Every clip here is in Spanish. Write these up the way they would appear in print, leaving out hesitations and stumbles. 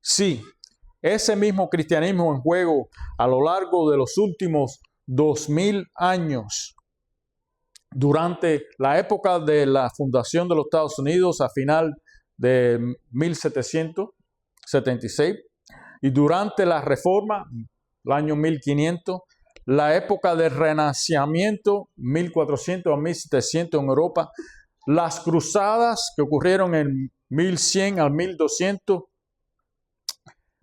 Sí, ese mismo cristianismo en juego a lo largo de los últimos 2000 años, durante la época de la fundación de los Estados Unidos a final de 1776 y durante la Reforma, el año 1500, la época del Renacimiento, 1400 a 1700 en Europa, las cruzadas que ocurrieron en 1100 al 1200,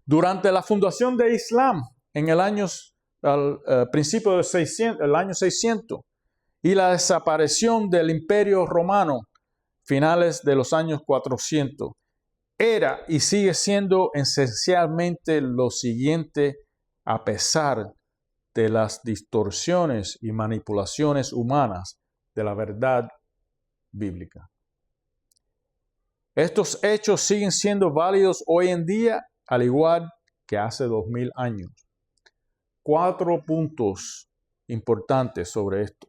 durante la fundación de Islam en el año, al principio del 600, el año 600, y la desaparición del Imperio Romano, finales de los años 400, era y sigue siendo esencialmente lo siguiente a pesar de las distorsiones y manipulaciones humanas de la verdad bíblica. Estos hechos siguen siendo válidos hoy en día, al igual que hace 2000 años. 4 puntos importantes sobre esto.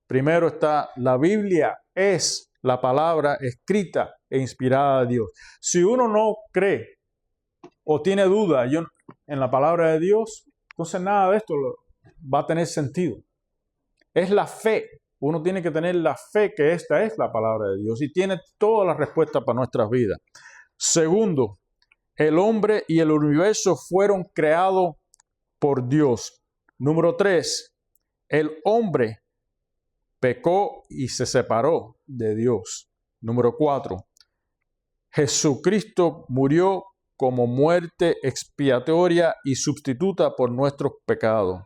Primero está, la Biblia es la palabra escrita e inspirada de Dios. Si uno no cree o tiene duda en la palabra de Dios, entonces nada de esto va a tener sentido. Es la fe. Uno tiene que tener la fe que esta es la palabra de Dios y tiene todas las respuestas para nuestras vidas. Segundo, el hombre y el universo fueron creados por Dios. Número 3, el hombre pecó y se separó de Dios. Número 4, Jesucristo murió como muerte expiatoria y sustituta por nuestros pecados.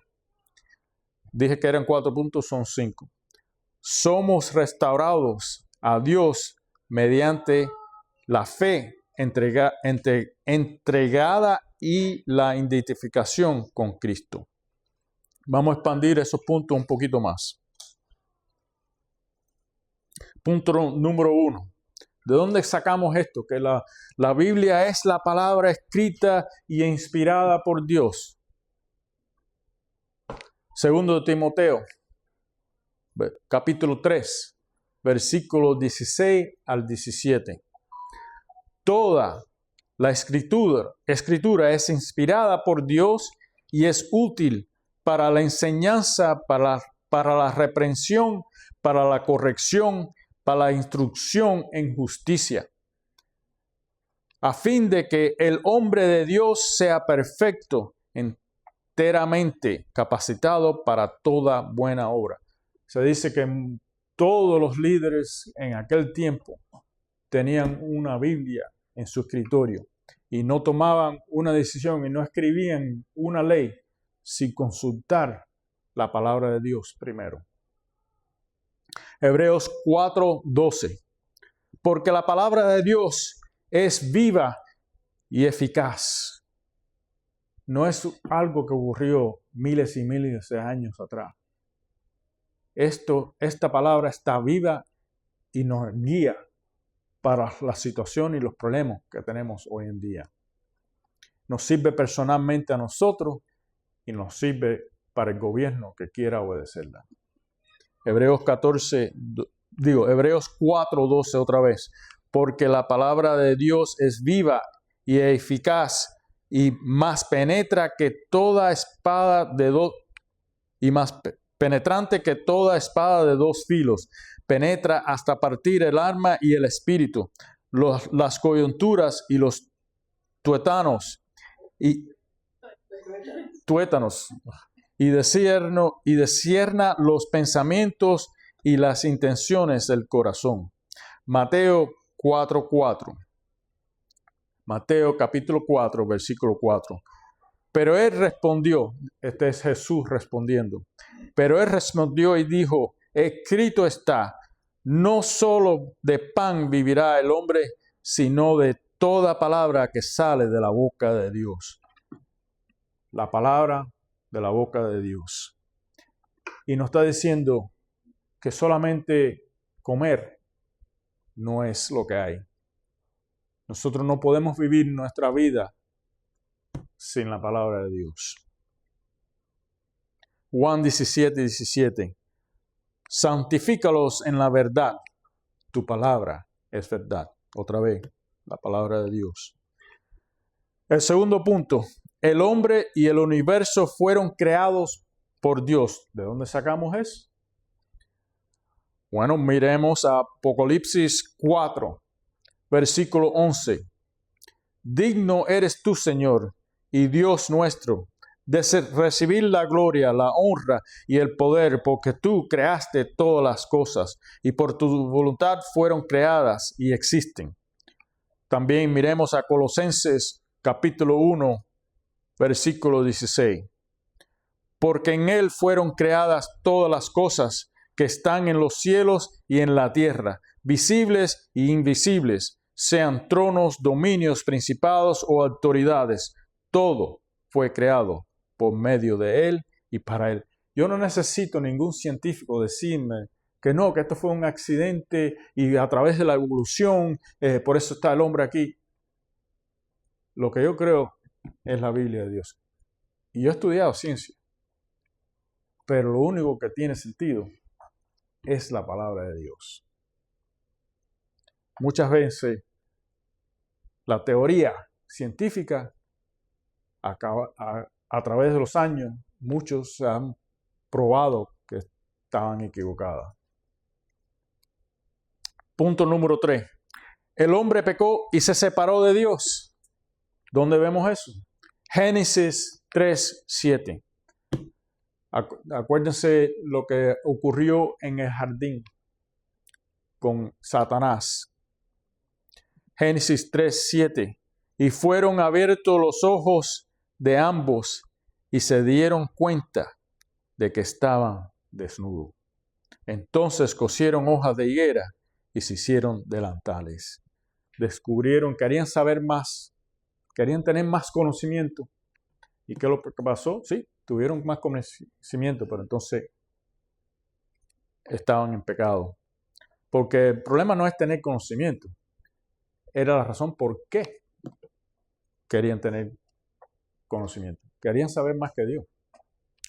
Dije que eran 4 puntos, son 5. Somos restaurados a Dios mediante la fe entregada y la identificación con Cristo. Vamos a expandir esos puntos un poquito más. Punto número 1. ¿De dónde sacamos esto? Que la Biblia es la palabra escrita y inspirada por Dios. Segundo de Timoteo, capítulo 3, versículos 16 al 17. Toda la escritura es inspirada por Dios y es útil para la enseñanza, para la reprensión, para la corrección, para la instrucción en justicia, a fin de que el hombre de Dios sea perfecto, enteramente capacitado para toda buena obra. Se dice que todos los líderes en aquel tiempo tenían una Biblia en su escritorio y no tomaban una decisión y no escribían una ley sin consultar la palabra de Dios primero. Hebreos 4:12. Porque la palabra de Dios es viva y eficaz. No es algo que ocurrió miles y miles de años atrás. Esta palabra está viva y nos guía para la situación y los problemas que tenemos hoy en día. Nos sirve personalmente a nosotros y nos sirve para el gobierno que quiera obedecerla. Hebreos 4:12 otra vez. Porque la palabra de Dios es viva y eficaz y más penetra que toda espada y más penetrante que toda espada de 2 filos. Penetra hasta partir el alma y el espíritu, las coyunturas y los tuétanos y descierna los pensamientos y las intenciones del corazón. Mateo 4:4. Mateo capítulo 4, versículo 4. Pero él respondió, este es Jesús respondiendo, pero él respondió y dijo, escrito está, no solo de pan vivirá el hombre, sino de toda palabra que sale de la boca de Dios. La palabra de la boca de Dios. Y nos está diciendo que solamente comer no es lo que hay. Nosotros no podemos vivir nuestra vida sin la palabra de Dios. Juan 17:17. Santifícalos en la verdad. Tu palabra es verdad. Otra vez, la palabra de Dios. El segundo punto, el hombre y el universo fueron creados por Dios. ¿De dónde sacamos eso? Bueno, miremos a Apocalipsis 4, versículo 11. Digno eres tú, Señor, y Dios nuestro, de recibir la gloria, la honra y el poder, porque tú creaste todas las cosas, y por tu voluntad fueron creadas y existen. También miremos a Colosenses capítulo 1, versículo 16. Porque en Él fueron creadas todas las cosas que están en los cielos y en la tierra, visibles e invisibles, sean tronos, dominios, principados o autoridades. Todo fue creado por medio de Él y para Él. Yo no necesito ningún científico decirme que no, que esto fue un accidente y a través de la evolución, por eso está el hombre aquí. Lo que yo creo es la Biblia de Dios. Y yo he estudiado ciencia, pero lo único que tiene sentido es la palabra de Dios. Muchas veces la teoría científica, a través de los años, muchos se han probado que estaban equivocadas. Punto número 3. El hombre pecó y se separó de Dios. ¿Dónde vemos eso? Génesis 3:7. Acuérdense lo que ocurrió en el jardín con Satanás. Génesis 3:7. Y fueron abiertos los ojos de ambos y se dieron cuenta de que estaban desnudos. Entonces cosieron hojas de higuera y se hicieron delantales. Descubrieron, querían saber más, querían tener más conocimiento. ¿Y qué es lo que pasó? Sí, tuvieron más conocimiento, pero entonces estaban en pecado. Porque el problema no es tener conocimiento. Era la razón por qué querían tener conocimiento. Querían saber más que Dios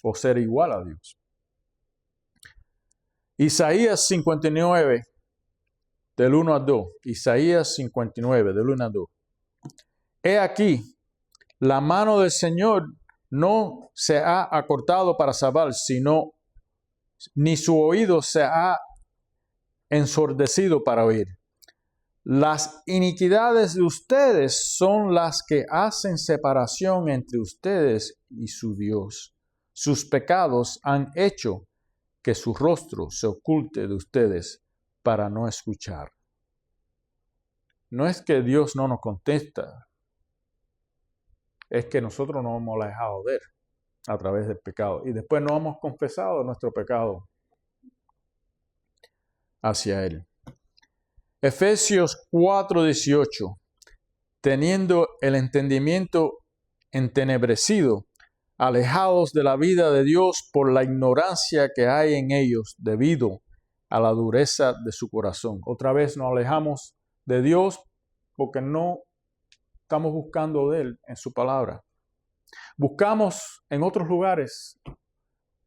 o ser igual a Dios. Isaías 59, del 1 al 2. Isaías 59, del 1 al 2. He aquí, la mano del Señor no se ha acortado para salvar, sino ni su oído se ha ensordecido para oír. Las iniquidades de ustedes son las que hacen separación entre ustedes y su Dios. Sus pecados han hecho que su rostro se oculte de ustedes para no escuchar. No es que Dios no nos contesta, es que nosotros nos hemos dejado ver a través del pecado y después no hemos confesado nuestro pecado hacia Él. Efesios 4:18. Teniendo el entendimiento entenebrecido, alejados de la vida de Dios por la ignorancia que hay en ellos debido a la dureza de su corazón. Otra vez nos alejamos de Dios porque no estamos buscando de Él en su palabra. Buscamos en otros lugares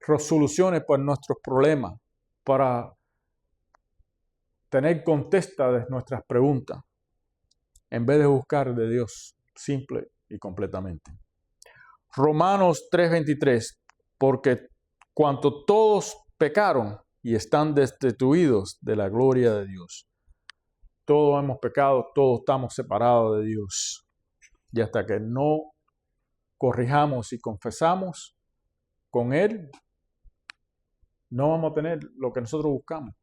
resoluciones para nuestros problemas, para tener contesta de nuestras preguntas, en vez de buscar de Dios simple y completamente. Romanos 3:23, porque cuanto todos pecaron y están destituidos de la gloria de Dios. Todos hemos pecado, todos estamos separados de Dios. Y hasta que no corrijamos y confesamos con Él, no vamos a tener lo que nosotros buscamos.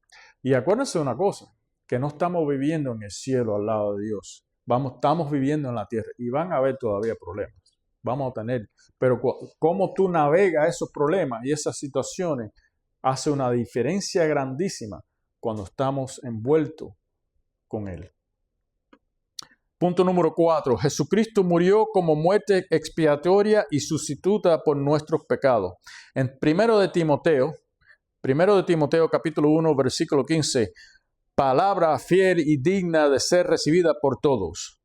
Y acuérdense de una cosa, que no estamos viviendo en el cielo al lado de Dios. Estamos viviendo en la tierra y van a haber todavía problemas. Vamos a tener, pero cómo tú navegas esos problemas y esas situaciones hace una diferencia grandísima cuando estamos envueltos con Él. Punto número 4. Jesucristo murió como muerte expiatoria y sustituta por nuestros pecados. En 1 de Timoteo capítulo 1, versículo 15, palabra fiel y digna de ser recibida por todos,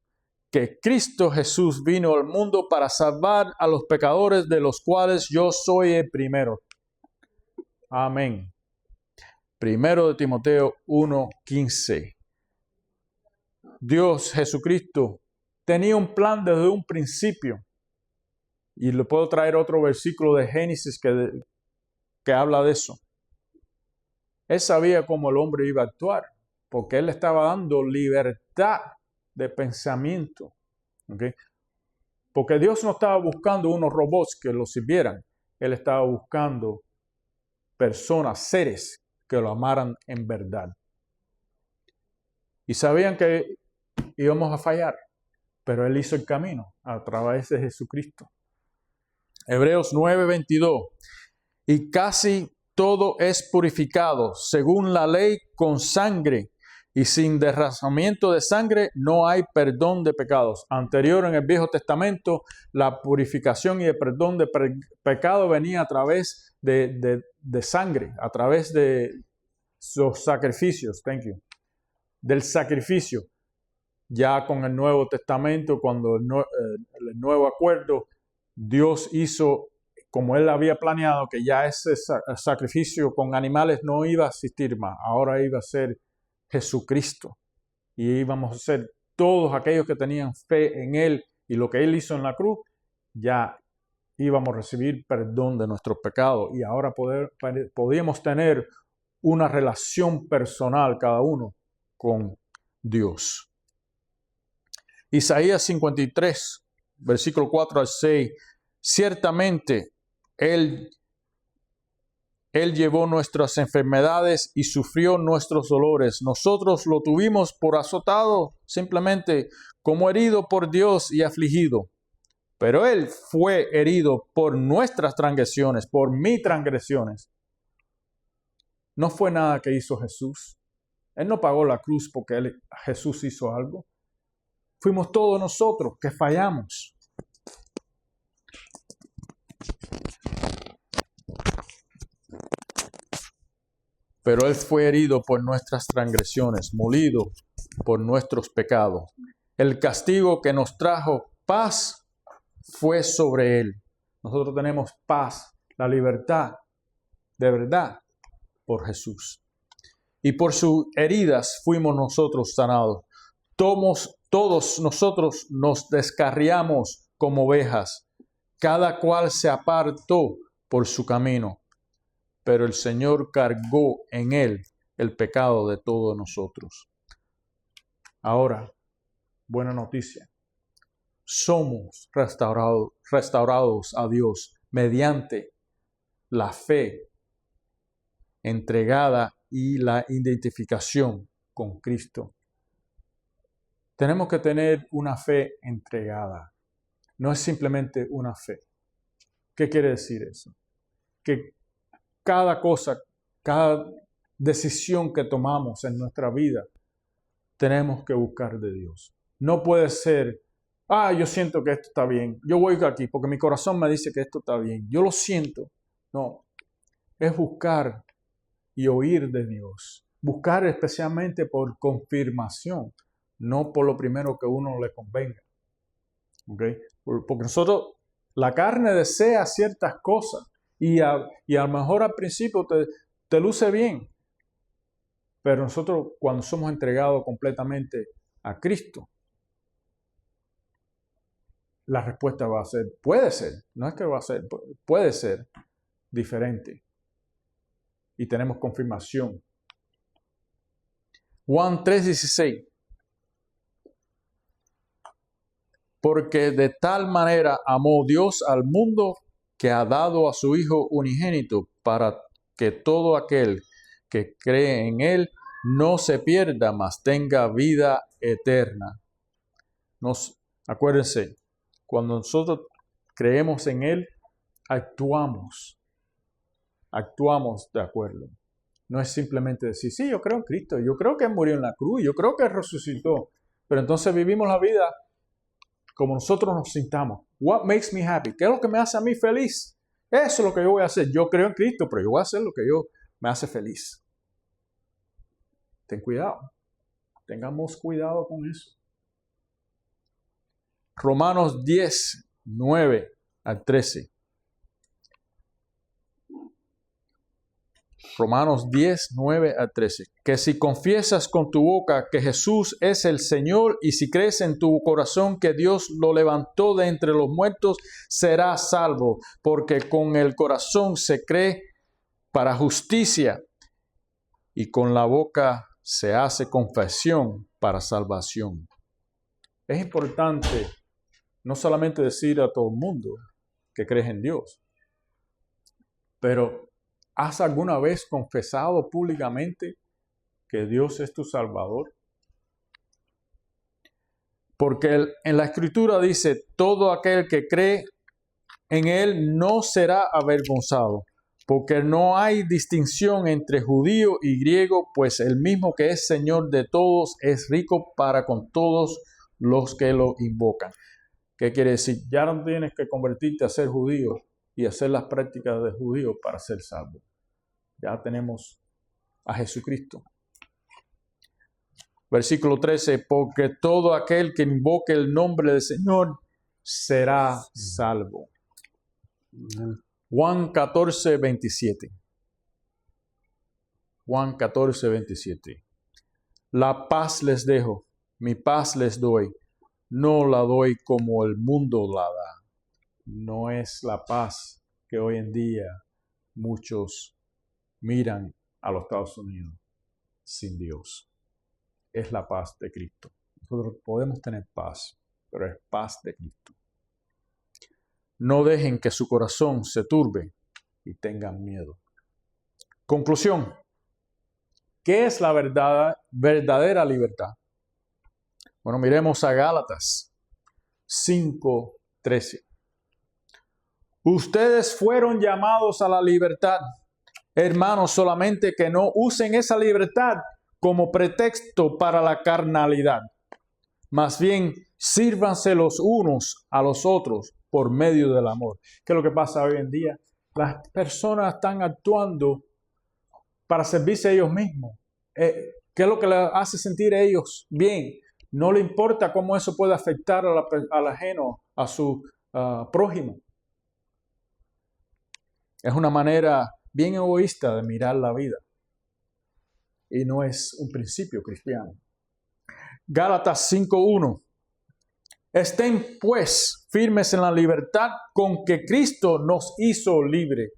que Cristo Jesús vino al mundo para salvar a los pecadores, de los cuales yo soy el primero. Amén. 1 de Timoteo 1, 15. Dios Jesucristo tenía un plan desde un principio. Y le puedo traer otro versículo de Génesis que habla de eso. Él sabía cómo el hombre iba a actuar, porque él le estaba dando libertad de pensamiento. ¿Okay? Porque Dios no estaba buscando unos robots que lo sirvieran. Él estaba buscando personas, seres que lo amaran en verdad. Y sabían que íbamos a fallar, pero Él hizo el camino a través de Jesucristo. Hebreos 9:22. Y casi todo es purificado según la ley con sangre, y sin derramamiento de sangre no hay perdón de pecados. Anterior en el Viejo Testamento, la purificación y el perdón de pecado venía a través de sangre, a través de los sacrificios. Thank you. Del sacrificio. Ya con el Nuevo Testamento, cuando el nuevo acuerdo, Dios hizo como Él había planeado, que ya ese sacrificio con animales no iba a existir más. Ahora iba a ser Jesucristo. Y íbamos a ser todos aquellos que tenían fe en Él y lo que Él hizo en la cruz, ya íbamos a recibir perdón de nuestros pecados. Y ahora podíamos tener una relación personal cada uno con Dios. Isaías 53, versículo 4 al 6. Ciertamente, Él llevó nuestras enfermedades y sufrió nuestros dolores. Nosotros lo tuvimos por azotado, simplemente como herido por Dios y afligido. Pero Él fue herido por nuestras transgresiones, por mis transgresiones. No fue nada que hizo Jesús. Él no pagó la cruz porque Jesús hizo algo. Fuimos todos nosotros que fallamos. Pero Él fue herido por nuestras transgresiones, molido por nuestros pecados. El castigo que nos trajo paz fue sobre Él. Nosotros tenemos paz, la libertad, de verdad, por Jesús. Y por sus heridas fuimos nosotros sanados. Todos nosotros nos descarriamos como ovejas. Cada cual se apartó por su camino. Pero el Señor cargó en Él el pecado de todos nosotros. Ahora, buena noticia. Somos restaurados a Dios mediante la fe entregada y la identificación con Cristo. Tenemos que tener una fe entregada. No es simplemente una fe. ¿Qué quiere decir eso? Que cada cosa, cada decisión que tomamos en nuestra vida, tenemos que buscar de Dios. No puede ser, yo siento que esto está bien. Yo voy aquí porque mi corazón me dice que esto está bien. Yo lo siento. No, es buscar y oír de Dios. Buscar especialmente por confirmación, no por lo primero que uno le convenga. ¿Okay? Porque nosotros, la carne desea ciertas cosas y a lo mejor al principio te luce bien. Pero nosotros cuando somos entregados completamente a Cristo, la respuesta va a ser, puede ser, no es que va a ser, puede ser diferente. Y tenemos confirmación. Juan 3:16. Porque de tal manera amó Dios al mundo que ha dado a su Hijo unigénito para que todo aquel que cree en Él no se pierda, mas tenga vida eterna. Acuérdense, cuando nosotros creemos en Él, actuamos de acuerdo. No es simplemente decir, sí, yo creo en Cristo, yo creo que Él murió en la cruz, yo creo que Él resucitó. Pero entonces vivimos la vida como nosotros nos sintamos. What makes me happy? ¿Qué es lo que me hace a mí feliz? Eso es lo que yo voy a hacer. Yo creo en Cristo, pero yo voy a hacer lo que me hace feliz. Ten cuidado. Tengamos cuidado con eso. Romanos 10, 9 al 13. Romanos 10, 9 a 13. Que si confiesas con tu boca que Jesús es el Señor y si crees en tu corazón que Dios lo levantó de entre los muertos, serás salvo. Porque con el corazón se cree para justicia y con la boca se hace confesión para salvación. Es importante no solamente decir a todo el mundo que crees en Dios, pero ¿has alguna vez confesado públicamente que Dios es tu Salvador? Porque en la Escritura dice, todo aquel que cree en Él no será avergonzado, porque no hay distinción entre judío y griego, pues el mismo que es Señor de todos es rico para con todos los que lo invocan. ¿Qué quiere decir? Ya no tienes que convertirte a ser judío y hacer las prácticas de judío para ser salvo. Ya tenemos a Jesucristo. Versículo 13, porque todo aquel que invoque el nombre del Señor será salvo. Juan 14, 27. Juan 14, 27. La paz les dejo, mi paz les doy. No la doy como el mundo la da. No es la paz que hoy en día muchos miran a los Estados Unidos sin Dios. Es la paz de Cristo. Nosotros podemos tener paz, pero es paz de Cristo. No dejen que su corazón se turbe y tengan miedo. Conclusión. ¿Qué es la verdadera libertad? Bueno, miremos a Gálatas 5:13. Ustedes fueron llamados a la libertad, hermanos, solamente que no usen esa libertad como pretexto para la carnalidad. Más bien, sírvanse los unos a los otros por medio del amor. ¿Qué es lo que pasa hoy en día? Las personas están actuando para servirse a ellos mismos. ¿Qué es lo que les hace sentir a ellos bien? No le importa cómo eso puede afectar al ajeno, a su prójimo. Es una manera bien egoísta de mirar la vida. Y no es un principio cristiano. Gálatas 5:1. Estén pues firmes en la libertad con que Cristo nos hizo libre.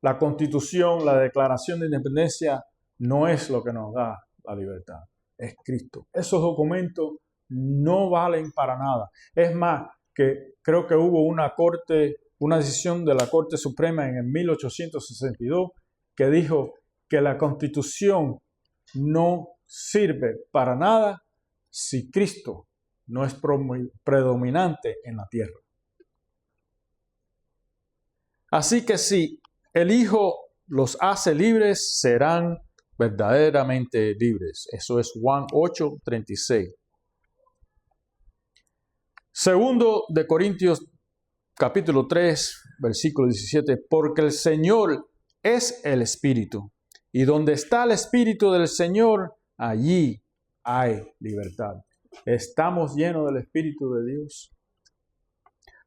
La Constitución, la Declaración de Independencia no es lo que nos da la libertad. Es Cristo. Esos documentos no valen para nada. Es más, que creo que hubo una decisión de la Corte Suprema en el 1862 que dijo que la Constitución no sirve para nada si Cristo no es predominante en la tierra. Así que si el Hijo los hace libres, serán verdaderamente libres. Eso es Juan 8:36. Segundo de Corintios capítulo 3, versículo 17. Porque el Señor es el Espíritu. Y donde está el Espíritu del Señor, allí hay libertad. ¿Estamos llenos del Espíritu de Dios?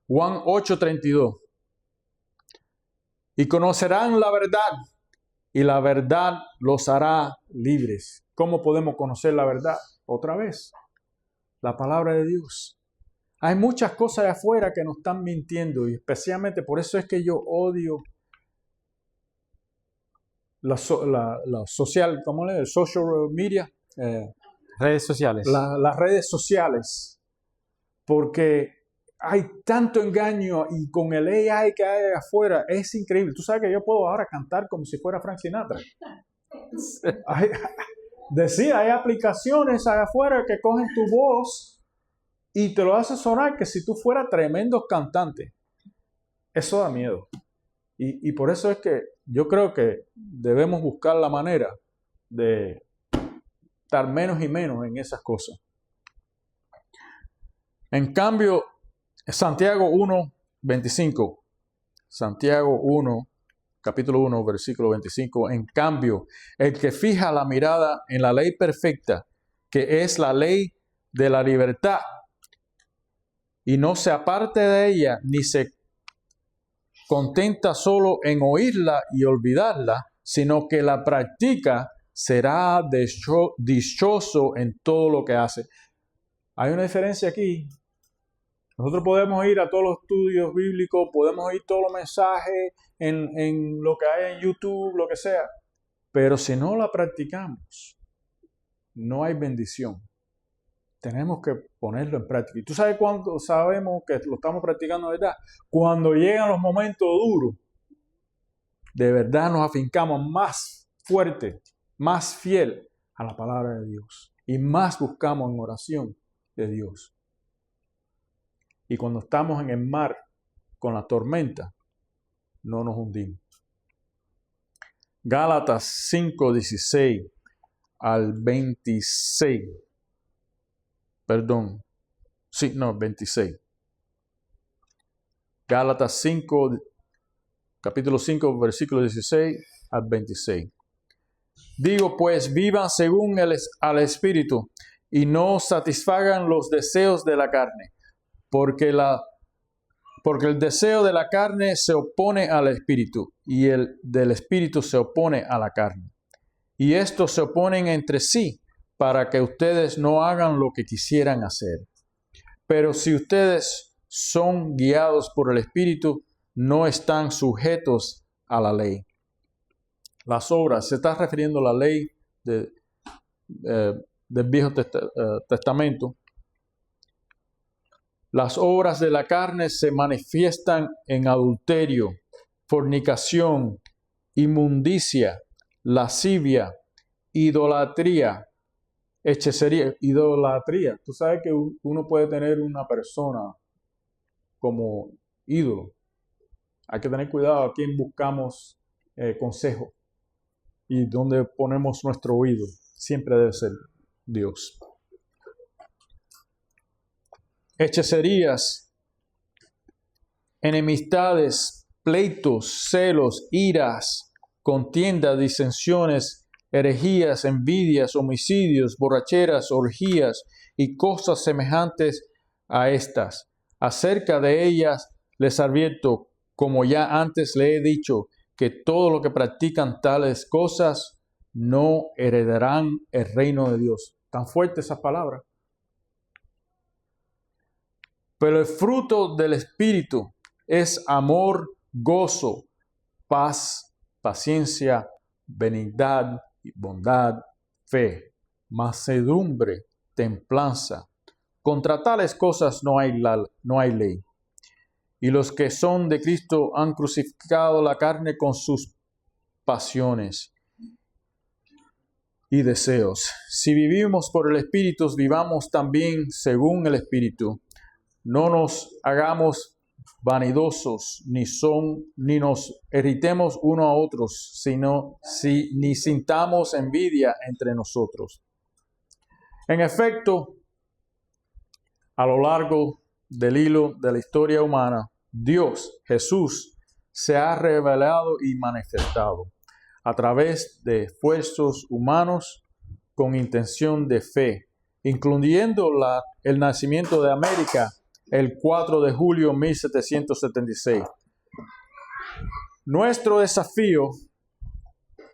Juan 8:32. Y conocerán la verdad, y la verdad los hará libres. ¿Cómo podemos conocer la verdad? Otra vez, la palabra de Dios. Hay muchas cosas de afuera que nos están mintiendo, y especialmente por eso es que yo odio la social, ¿cómo le digo? Social media. Redes sociales. Las redes sociales. Porque hay tanto engaño y con el AI que hay afuera es increíble. Tú sabes que yo puedo ahora cantar como si fuera Frank Sinatra. Hay aplicaciones allá afuera que cogen tu voz y te lo hacen sonar que si tú fueras tremendo cantante. Eso da miedo. Y por eso es que yo creo que debemos buscar la manera de estar menos y menos en esas cosas. En cambio, Santiago 1:25. Santiago 1, capítulo 1, versículo 25. En cambio, el que fija la mirada en la ley perfecta, que es la ley de la libertad, y no se aparte de ella, ni se contenta solo en oírla y olvidarla, sino que la practica, será dichoso en todo lo que hace. Hay una diferencia aquí. Nosotros podemos ir a todos los estudios bíblicos, podemos oír todos los mensajes en lo que hay en YouTube, lo que sea. Pero si no la practicamos, no hay bendición. Tenemos que ponerlo en práctica. ¿Y tú sabes cuándo sabemos que lo estamos practicando de verdad? Cuando llegan los momentos duros, de verdad nos afincamos más fuerte, más fiel a la palabra de Dios. Y más buscamos en oración de Dios. Y cuando estamos en el mar con la tormenta, no nos hundimos. Gálatas 5:16 al 26. Perdón. Sí, no, 26. Gálatas 5, capítulo 5, versículo 16 al 26. Digo pues, vivan según al Espíritu y no satisfagan los deseos de la carne, porque el deseo de la carne se opone al Espíritu y el del Espíritu se opone a la carne. Y estos se oponen entre sí para que ustedes no hagan lo que quisieran hacer. Pero si ustedes son guiados por el Espíritu, no están sujetos a la ley. Las obras, se está refiriendo a la ley del Viejo Testamento. Las obras de la carne se manifiestan en adulterio, fornicación, inmundicia, lascivia, idolatría, hechicería. Idolatría. Tú sabes que uno puede tener una persona como ídolo. Hay que tener cuidado a quién buscamos consejo y dónde ponemos nuestro ídolo. Siempre debe ser Dios. Hechicerías, enemistades, pleitos, celos, iras, contiendas, disensiones, herejías, envidias, homicidios, borracheras, orgías y cosas semejantes a estas. Acerca de ellas les advierto, como ya antes le he dicho, que todo lo que practican tales cosas no heredarán el reino de Dios. Tan fuerte esas palabras. Pero el fruto del Espíritu es amor, gozo, paz, paciencia, benignidad, bondad, fe, mansedumbre, templanza. Contra tales cosas no hay ley. Y los que son de Cristo han crucificado la carne con sus pasiones y deseos. Si vivimos por el Espíritu, vivamos también según el Espíritu. No nos hagamos vanidosos, ni nos irritemos uno a otros, ni sintamos envidia entre nosotros. En efecto, a lo largo del hilo de la historia humana, Dios, Jesús, se ha revelado y manifestado a través de esfuerzos humanos con intención de fe, incluyendo el nacimiento de América el 4 de julio de 1776. Nuestro desafío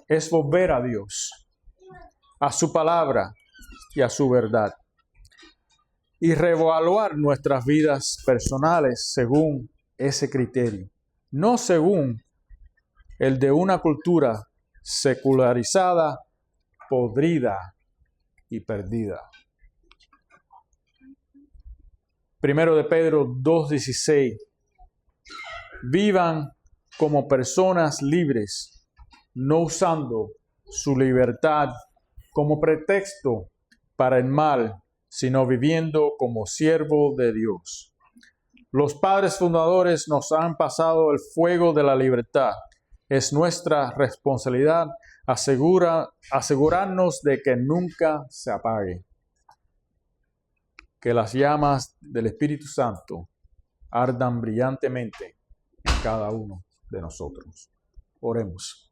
es volver a Dios, a su palabra y a su verdad, y reevaluar nuestras vidas personales según ese criterio, no según el de una cultura secularizada, podrida y perdida. Primero de Pedro 2:16. Vivan como personas libres, no usando su libertad como pretexto para el mal, sino viviendo como siervo de Dios. Los padres fundadores nos han pasado el fuego de la libertad. Es nuestra responsabilidad asegurarnos de que nunca se apague. Que las llamas del Espíritu Santo ardan brillantemente en cada uno de nosotros. Oremos.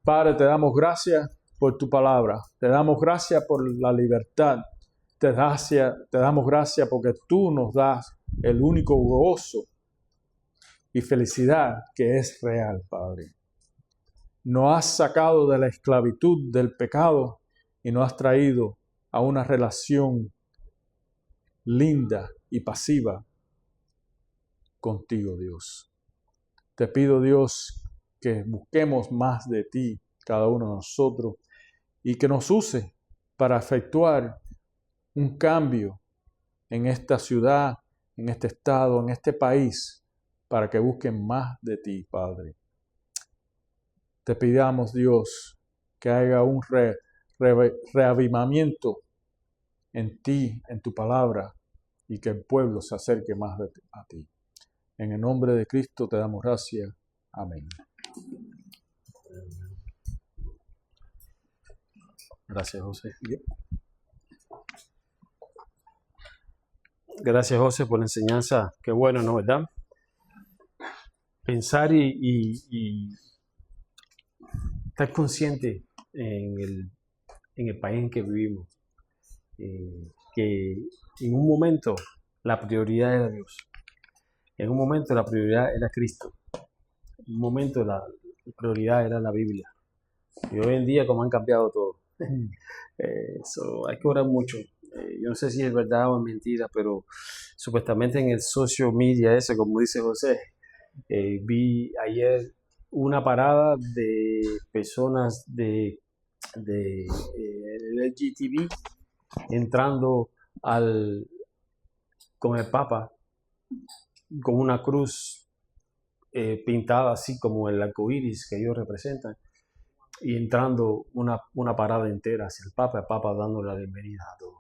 Padre, te damos gracias por tu palabra. Te damos gracias por la libertad. Te damos gracias porque tú nos das el único gozo y felicidad que es real, Padre. nos has sacado de la esclavitud del pecado y nos has traído a una relación linda y pasiva contigo, Dios. Te pido, Dios, que busquemos más de ti, cada uno de nosotros, y que nos use para efectuar un cambio en esta ciudad, en este estado, en este país, para que busquen más de ti, Padre. Te pidamos, Dios, que haya un reavivamiento en ti, en tu palabra, y que el pueblo se acerque más a ti. En el nombre de Cristo te damos gracias. Amén. Gracias, José. Gracias, José, por la enseñanza. Qué bueno, ¿no? ¿Verdad? Pensar y estar consciente en el país en que vivimos. Que en un momento la prioridad era Dios. En un momento la prioridad era Cristo. En un momento la prioridad era la Biblia. Y hoy en día, como han cambiado todo. Hay que orar mucho. Yo no sé si es verdad o es mentira, pero supuestamente en el social media ese, como dice José, vi ayer una parada de personas de LGTB entrando con el Papa con una cruz pintada así como el arco iris que ellos representan, y entrando una parada entera hacia el Papa dándole la bienvenida a todos.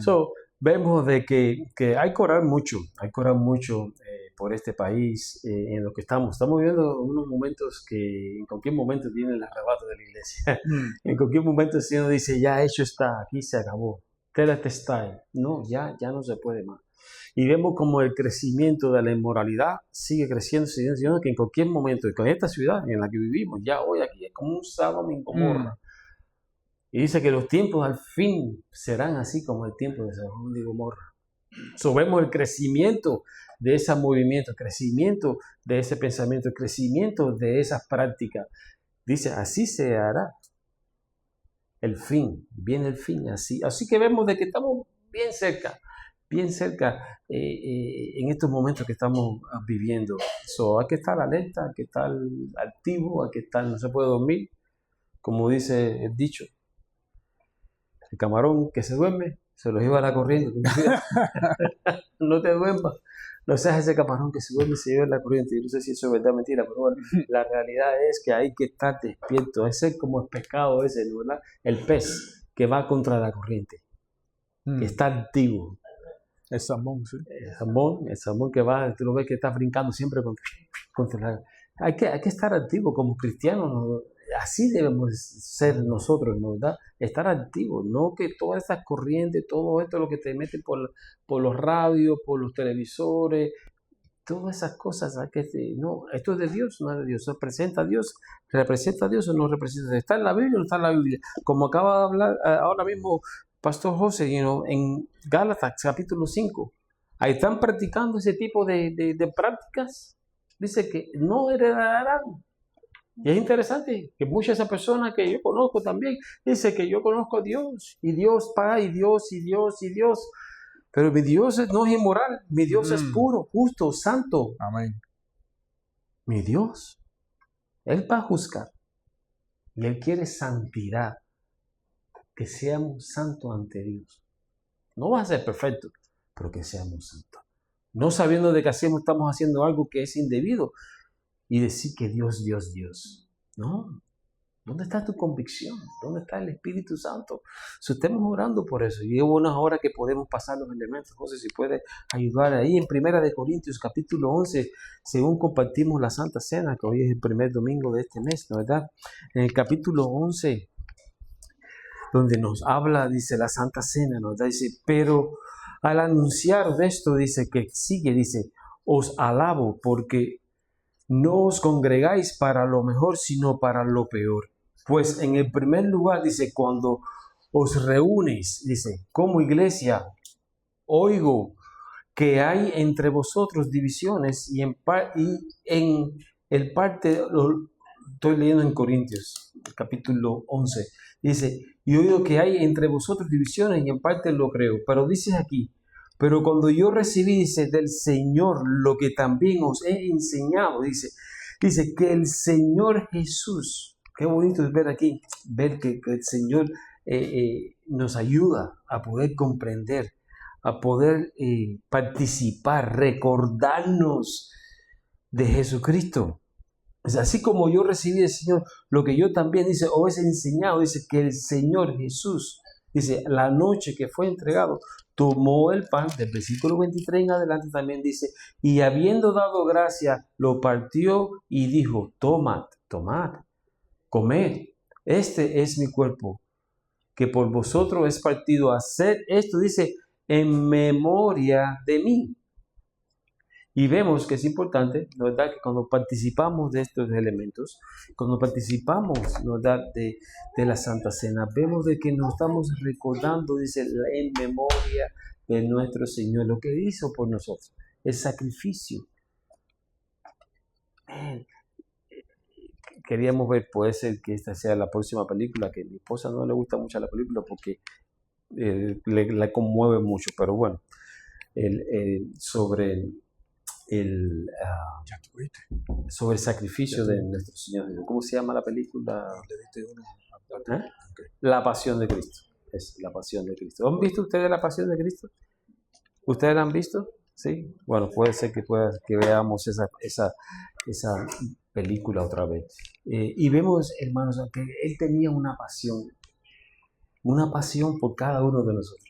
So, vemos de que hay que orar mucho, por este país en lo que estamos viviendo unos momentos que en cualquier momento tienen el arrebato de la iglesia. En cualquier momento el Señor dice, ya hecho está, aquí se acabó, teletestai, no, ya no se puede más. Y vemos como el crecimiento de la inmoralidad sigue creciendo, que en cualquier momento, con esta ciudad en la que vivimos, ya hoy aquí es como un Sodoma y Gomorra. Y dice que los tiempos al fin serán así como el tiempo de Sodoma y Gomorra. So, vemos el crecimiento de ese movimiento, el crecimiento de ese pensamiento, el crecimiento de esas prácticas. Dice, así se hará el fin, viene el fin, así que vemos de que estamos bien cerca en estos momentos que estamos viviendo. So, hay que estar alerta, hay que estar activo, hay que estar, no se puede dormir, como dice el dicho. El camarón que se duerme, se lo lleva la corriente. No te duermas. No seas ese camarón que se duerme y se lleva la corriente. Yo no sé si eso es verdad o mentira, pero bueno, la realidad es que hay que estar despierto. Ese es como el pescado ese, ¿verdad? El pez que va contra la corriente. Que está activo. El salmón, sí. El salmón que va, tú lo ves que está brincando siempre contra la... Hay que estar activo como cristianos, ¿no? Así debemos ser nosotros, ¿no? ¿Verdad? Estar activos, no que todas estas corrientes, todo esto lo que te meten por los radios, por los televisores, todas esas cosas, no, esto es de Dios, no es de Dios, representa a Dios o no representa a Dios, está en la Biblia o no está en la Biblia, como acaba de hablar ahora mismo Pastor José, en Gálatas capítulo 5, ahí están practicando ese tipo de prácticas, dice que no heredarán. Y es interesante que muchas de esas personas que yo conozco también, dice que yo conozco a Dios, y Dios Padre, y Dios, pero mi Dios no es inmoral, mi Dios es puro, justo, santo. Amén. Mi Dios, Él va a juzgar, y Él quiere santidad, que seamos santos ante Dios. No va a ser perfecto, pero que seamos santos. No sabiendo de que estamos haciendo algo que es indebido, y decir que Dios. No. ¿Dónde está tu convicción? ¿Dónde está el Espíritu Santo? Si estemos orando por eso, y hubo unas horas que podemos pasar los elementos. José, si puede ayudar ahí en 1 Corintios capítulo 11, según compartimos la Santa Cena, que hoy es el primer domingo de este mes, ¿no verdad? En el capítulo 11, donde nos habla, dice la Santa Cena, ¿no verdad? Dice, pero al anunciar de esto, dice, os alabo porque no os congregáis para lo mejor, sino para lo peor. Pues en el primer lugar, dice, cuando os reúnéis, dice, como iglesia, oigo que hay entre vosotros divisiones y en el parte estoy leyendo en Corintios, capítulo 11, dice, y oigo que hay entre vosotros divisiones y en parte lo creo, pero dice aquí, pero cuando yo recibí, dice, del Señor lo que también os he enseñado, dice que el Señor Jesús, qué bonito es ver aquí, ver que el Señor nos ayuda a poder comprender, a poder participar, recordarnos de Jesucristo. Es así como yo recibí del Señor, lo que yo también, dice, os he enseñado, dice que el Señor Jesús, dice, la noche que fue entregado, tomó el pan, del versículo 23 en adelante también dice, y habiendo dado gracia, lo partió y dijo, tomad, comed, este es mi cuerpo, que por vosotros es partido, haced esto, dice, en memoria de mí. Y vemos que es importante, ¿no verdad?, que cuando participamos de estos elementos, cuando participamos, ¿no verdad?, de la Santa Cena, vemos de que nos estamos recordando, dice, en memoria de nuestro Señor, lo que hizo por nosotros, el sacrificio. Queríamos ver, puede ser que esta sea la próxima película, que a mi esposa no le gusta mucho la película porque le conmueve mucho, pero bueno, sobre el sacrificio de nuestro Señor. ¿Cómo se llama la película? La Pasión de Cristo. Es la Pasión de Cristo. ¿Han visto ustedes la Pasión de Cristo? ¿Ustedes la han visto? Sí. Bueno, puede ser que veamos esa película otra vez. Y vemos, hermanos, que Él tenía una pasión por cada uno de nosotros.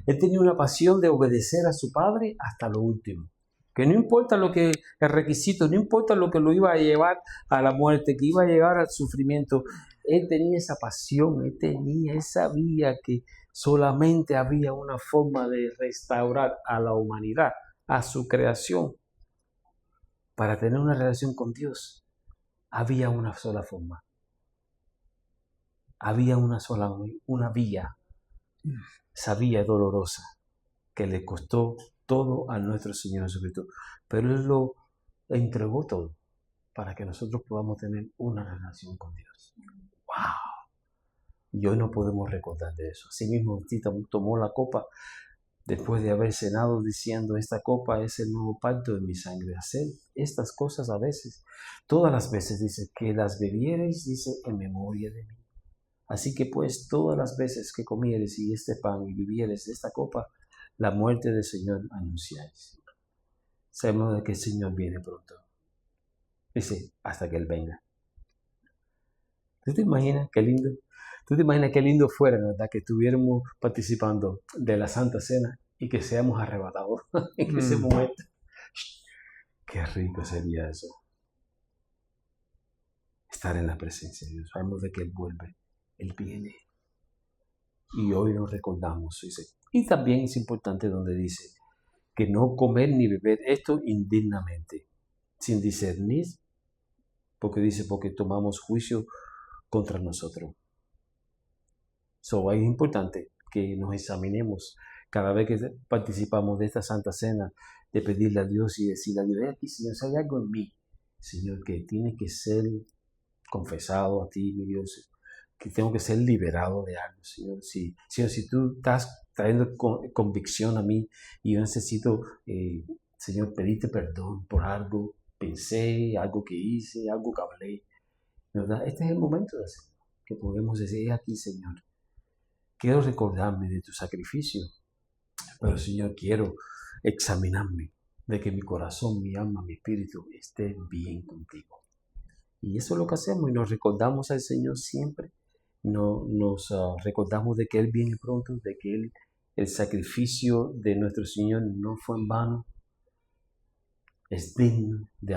Él tenía una pasión de obedecer a su Padre hasta lo último. Que no importa el requisito, no importa lo que lo iba a llevar a la muerte, que iba a llevar al sufrimiento, Él tenía esa pasión, Él sabía que solamente había una forma de restaurar a la humanidad, a su creación. Para tener una relación con Dios, había una sola forma. Había una vía, esa vía dolorosa, que le costó todo a nuestro Señor Jesucristo, pero Él lo entregó todo para que nosotros podamos tener una relación con Dios. ¡Wow! Y hoy no podemos recordar de eso. Asimismo, tomó la copa después de haber cenado diciendo, esta copa es el nuevo pacto de mi sangre. Haced estas cosas a veces, todas las veces, dice, que las bebiereis, dice, en memoria de mí. Así que pues, todas las veces que comieres y este pan y bebieres esta copa, la muerte del Señor anunciáis. Sabemos de que el Señor viene pronto. Dice, hasta que Él venga. ¿Tú te imaginas qué lindo? ¿Tú te imaginas qué lindo fuera, verdad, que estuviéramos participando de la Santa Cena y que seamos arrebatados en ese momento? Qué rico sería eso. Estar en la presencia de Dios. Sabemos de que Él vuelve. Él viene. Y hoy nos recordamos, dice. Y también es importante donde dice que no comer ni beber esto indignamente, sin discernir, porque tomamos juicio contra nosotros. Es importante que nos examinemos cada vez que participamos de esta Santa Cena, de pedirle a Dios y decirle a Dios, aquí, Señor, si hay algo en mí, Señor, que tiene que ser confesado a ti, mi Dios, que tengo que ser liberado de algo, Señor. Señor, si tú estás trayendo convicción a mí y yo necesito, Señor, pedirte perdón por algo, pensé, algo que hice, algo que hablé, ¿verdad? Este es el momento de hacerlo, que podemos decir, aquí, Señor, quiero recordarme de tu sacrificio, pero, Señor, quiero examinarme de que mi corazón, mi alma, mi espíritu estén bien contigo. Y eso es lo que hacemos y nos recordamos al Señor siempre. Nos recordamos de que Él viene pronto, de que el sacrificio de nuestro Señor no fue en vano, es digno de